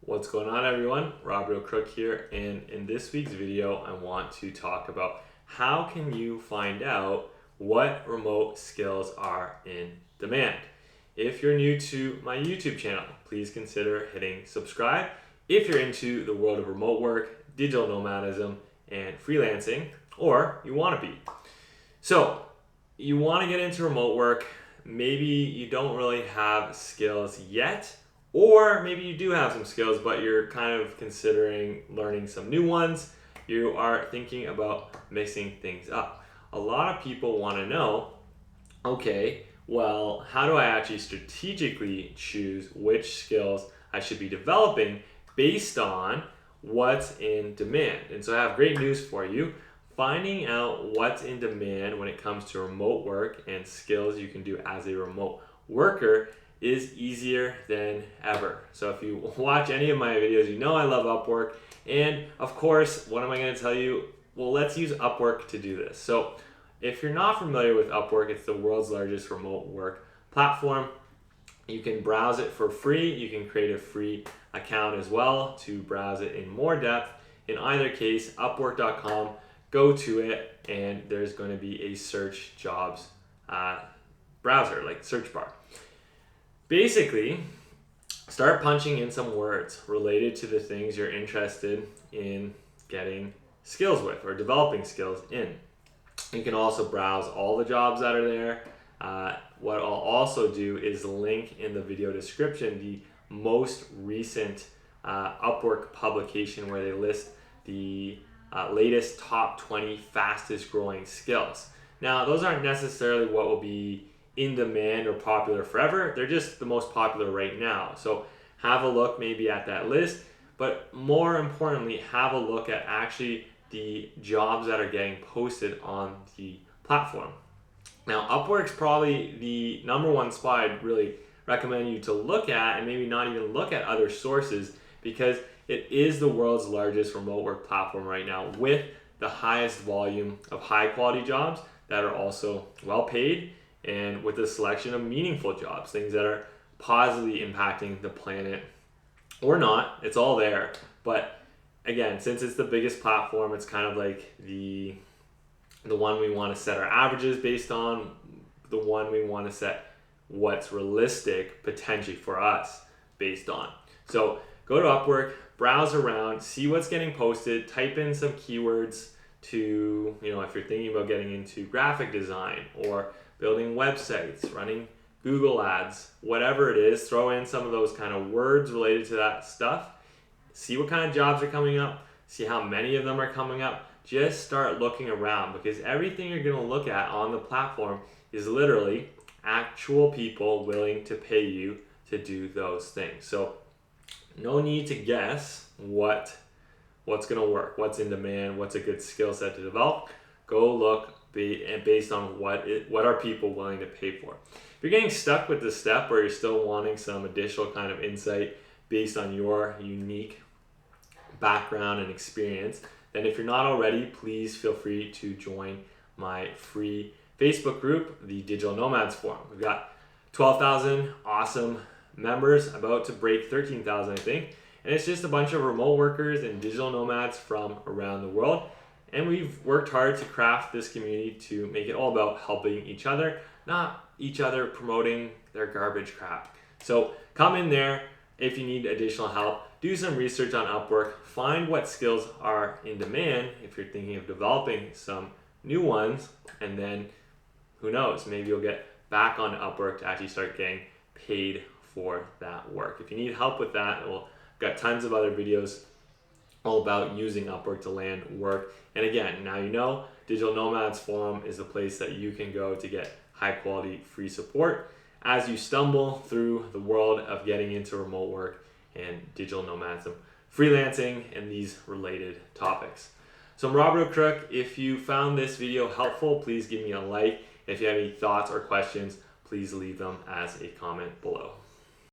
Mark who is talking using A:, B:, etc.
A: What's going on, everyone? Rob Real Crook here, and in this week's video I want to talk about how can you find out what remote skills are in demand. If you're new to my YouTube channel, please consider hitting subscribe. If you're into the world of remote work, digital nomadism, and freelancing, or you want to be. So you want to get into remote work, maybe you don't really have skills yet, or maybe you do have some skills, but you're kind of considering learning some new ones. You are thinking about mixing things up. A lot of people want to know, okay, well, how do I actually strategically choose which skills I should be developing based on what's in demand? And so I have great news for you. Finding out what's in demand when it comes to remote work and skills you can do as a remote worker is easier than ever. So if you watch any of my videos, you know I love Upwork. And of course, what am I going to tell you? Well, let's use Upwork to do this. So if you're not familiar with Upwork, it's the world's largest remote work platform. You can browse it for free. You can create a free account as well to browse it in more depth. In either case, Upwork.com, go to it, and there's going to be a search jobs browser, like search bar. Basically, start punching in some words related to the things you're interested in getting skills with or developing skills in. You can also browse all the jobs that are there. What I'll also do is link in the video description the most recent Upwork publication where they list the latest top 20 fastest growing skills. Now, those aren't necessarily what will be in demand or popular forever. They're just the most popular right now. So have a look maybe at that list, but more importantly, have a look at actually the jobs that are getting posted on the platform. Now, Upwork's probably the number one spot I'd really recommend you to look at, and maybe not even look at other sources, because it is the world's largest remote work platform right now with the highest volume of high quality jobs that are also well paid, and with a selection of meaningful jobs, things that are positively impacting the planet or not. It's all there. But again, since it's the biggest platform, it's kind of like the one we want to set our averages based on, the one we want to set what's realistic potentially for us based on. So go to Upwork, browse around, see what's getting posted, type in some keywords to, if you're thinking about getting into graphic design or building websites, running Google ads, whatever it is, throw in some of those kind of words related to that stuff. See what kind of jobs are coming up, see how many of them are coming up. Just start looking around, because everything you're going to look at on the platform is literally actual people willing to pay you to do those things. So no need to guess what's going to work, what's in demand, what's a good skill set to develop. Go look based on what are people willing to pay for. If you're getting stuck with this step, or you're still wanting some additional kind of insight based on your unique background and experience, then if you're not already, please feel free to join my free Facebook group, the Digital Nomads Forum. We've got 12,000 awesome members, about to break 13,000, I think. And it's just a bunch of remote workers and digital nomads from around the world. And we've worked hard to craft this community to make it all about helping each other, not each other promoting their garbage crap. So come in there if you need additional help. Do some research on Upwork. Find what skills are in demand if you're thinking of developing some new ones. And then who knows, maybe you'll get back on Upwork to actually start getting paid for that work. If you need help with that, we've got tons of other videos all about using Upwork to land work. And again, now you know, Digital Nomads Forum is the place that you can go to get high quality free support as you stumble through the world of getting into remote work and digital nomadism, freelancing, and these related topics. So I'm Rob Real Crook. If you found this video helpful, please give me a like. If you have any thoughts or questions, please leave them as a comment below.